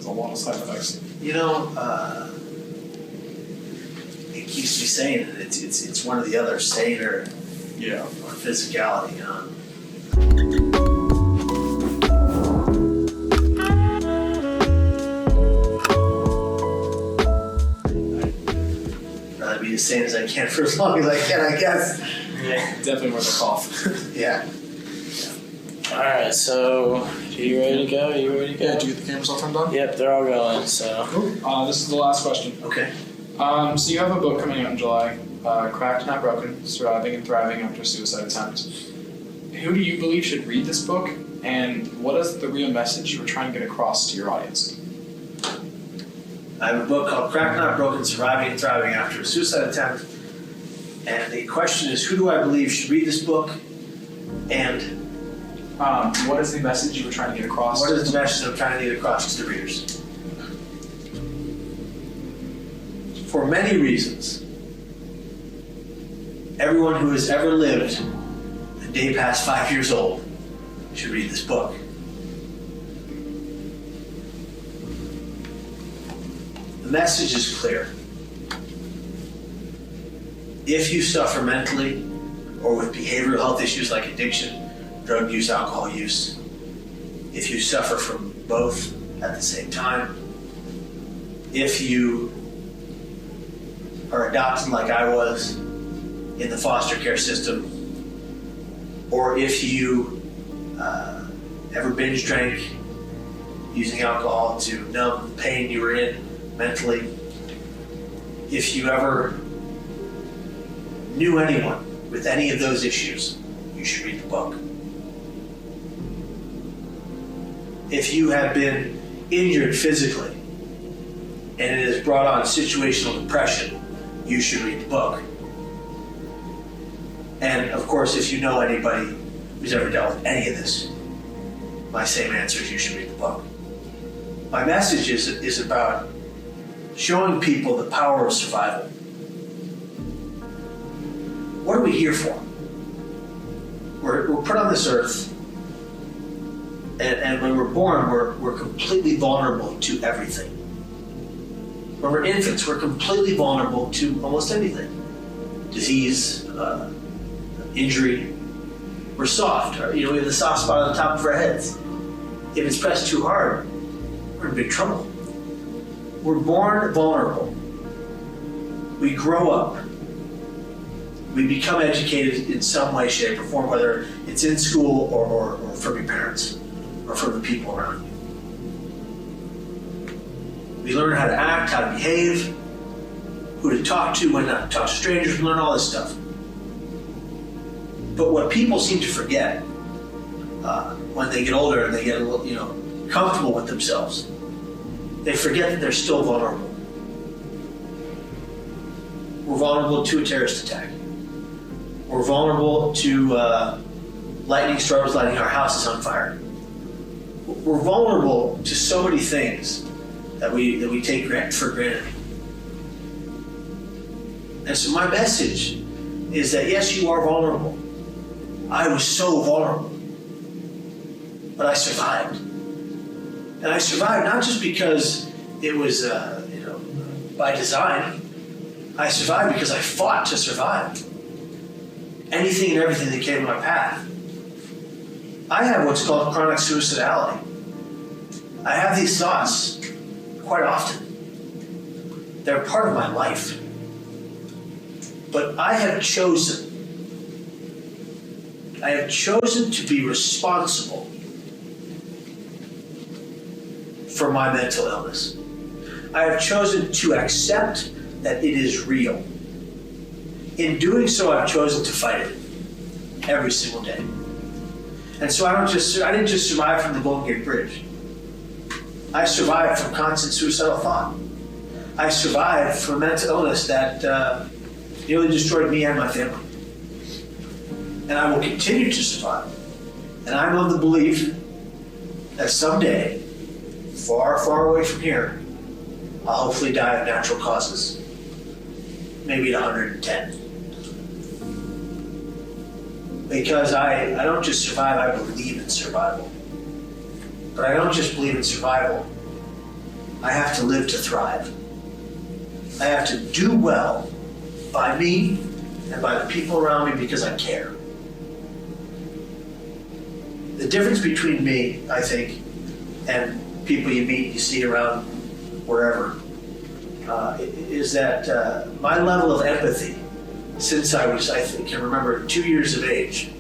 has a lot of side effects. It keeps me sane, and it's one or the other, sane or physicality. I'd rather be as sane as I can for as long as I can, I guess. Yeah, definitely worth a cough. Yeah. Alright, so are you ready to go? Do you get the cameras all turned on? Yep, they're all going, so. Cool. This is the last question. Okay. So you have a book coming out in July, Cracked Not Broken, Surviving and Thriving After Suicide Attempt. Who do you believe should read this book, and what is the real message you were trying to get across to your audience? I have a book called Cracked Not Broken, Surviving and Thriving After a Suicide Attempt. And the question is, who do I believe should read this book? And what is the message you were trying to get across? what is the message I'm trying to get across to the readers? For many reasons, everyone who has ever lived a day past 5 years old should read this book. The message is clear. If you suffer mentally or with behavioral health issues like addiction, drug use, alcohol use, if you suffer from both at the same time, if you are adopted like I was in the foster care system, or if you ever binge drank using alcohol to numb the pain you were in mentally, if you ever knew anyone with any of those issues, you should read the book. If you have been injured physically and it has brought on situational depression, you should read the book. And of course, if you know anybody who's ever dealt with any of this, my same answer is you should read the book. My message is about showing people the power of survival. What are we here for? We're put on this earth, and when we're born, we're completely vulnerable to everything. When we're infants, we're completely vulnerable to almost anything. Disease, injury. We're soft. We have the soft spot on the top of our heads. If it's pressed too hard, we're in big trouble. We're born vulnerable. We grow up. We become educated in some way, shape, or form, whether it's in school or from your parents or from the people around you. We learn how to act, how to behave, who to talk to, when not to talk to strangers. We learn all this stuff. But what people seem to forget when they get older and they get a little, comfortable with themselves, they forget that they're still vulnerable. We're vulnerable to a terrorist attack. We're vulnerable to lightning storms lighting our houses on fire. We're vulnerable to so many things that we take for granted. And so my message is that yes, you are vulnerable. I was so vulnerable, but I survived. And I survived not just because it was by design. I survived because I fought to survive. Anything and everything that came in my path. I have what's called chronic suicidality. I have these thoughts quite often. They're part of my life. But I have chosen to be responsible for my mental illness. I have chosen to accept that it is real. In doing so, I've chosen to fight it every single day. And so I didn't just survive from the Golden Gate Bridge. I survived from constant suicidal thought. I survived from mental illness that nearly destroyed me and my family. And I will continue to survive. And I'm of the belief that someday, far, far away from here, I'll hopefully die of natural causes. Maybe at 110. Because I don't just survive, I believe in survival. But I don't just believe in survival. I have to live to thrive. I have to do well by me and by the people around me because I care. The difference between me, I think, and people you meet, you see around wherever, is that my level of empathy since I was, I can remember, 2 years of age,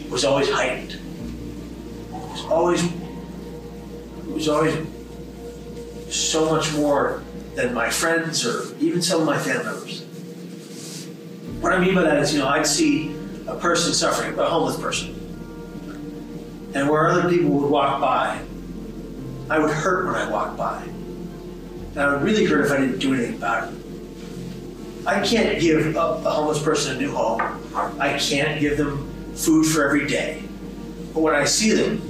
was always heightened. It was always so much more than my friends or even some of my family members. What I mean by that is, I'd see a person suffering, a homeless person, and where other people would walk by, I would hurt when I walked by. And I would really hurt if I didn't do anything about it. I can't give a homeless person a new home. I can't give them food for every day. But when I see them,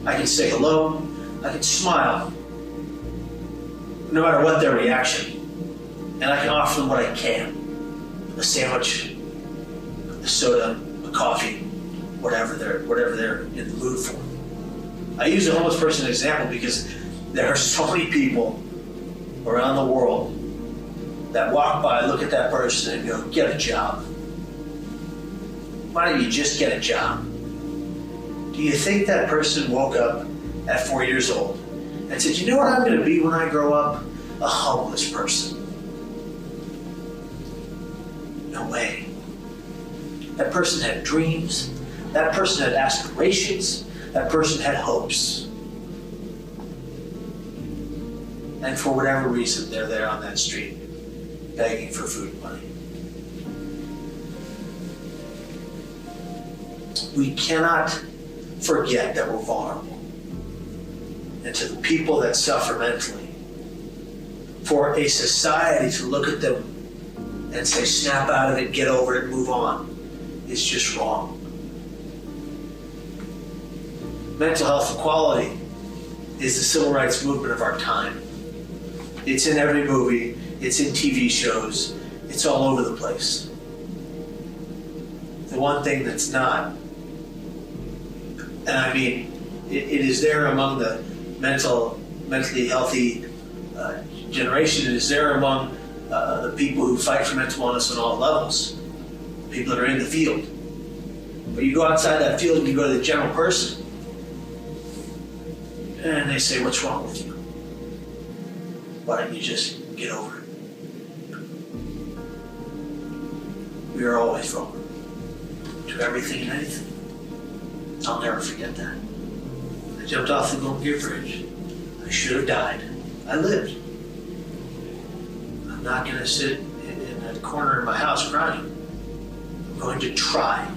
I can say hello, I can smile, no matter what their reaction. And I can offer them what I can. A sandwich, a soda, a coffee, whatever they're in the mood for. I use a homeless person as an example because there are so many people around the world that walk by, look at that person and go, get a job. Why don't you just get a job? Do you think that person woke up at 4 years old and said, you know what I'm going to be when I grow up? A homeless person. No way. That person had dreams. That person had aspirations. That person had hopes. And for whatever reason, they're there on that street, begging for food and money. We cannot forget that we're vulnerable. And to the people that suffer mentally, for a society to look at them and say, snap out of it, get over it, move on, is just wrong. Mental health equality is the civil rights movement of our time. It's in every movie, it's in TV shows, it's all over the place. The one thing that's not, and I mean, it is there among the mentally healthy generation, it is there among the people who fight for mental wellness on all levels, people that are in the field. But you go outside that field and you go to the general person, and they say, what's wrong with you? Why don't you just get over it? We are always vulnerable to everything and anything. I'll never forget that. I jumped off the Golden Gate Bridge. I should have died. I lived. I'm not going to sit in a corner in my house crying. I'm going to try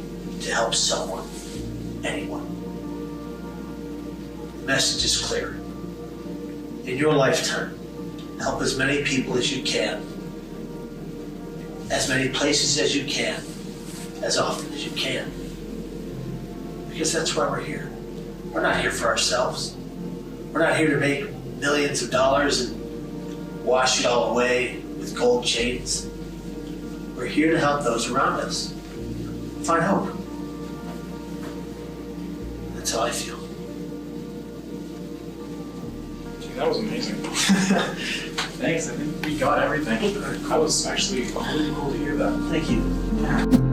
to help someone, anyone. The message is clear. In your lifetime, help as many people as you can, as many places as you can, as often as you can. Because that's why we're here. We're not here for ourselves. We're not here to make millions of dollars and wash it all away with gold chains. We're here to help those around us find hope. That's how I feel. Dude, that was amazing. Thanks, I think we got everything. That was actually really cool to hear that. Thank you. Yeah.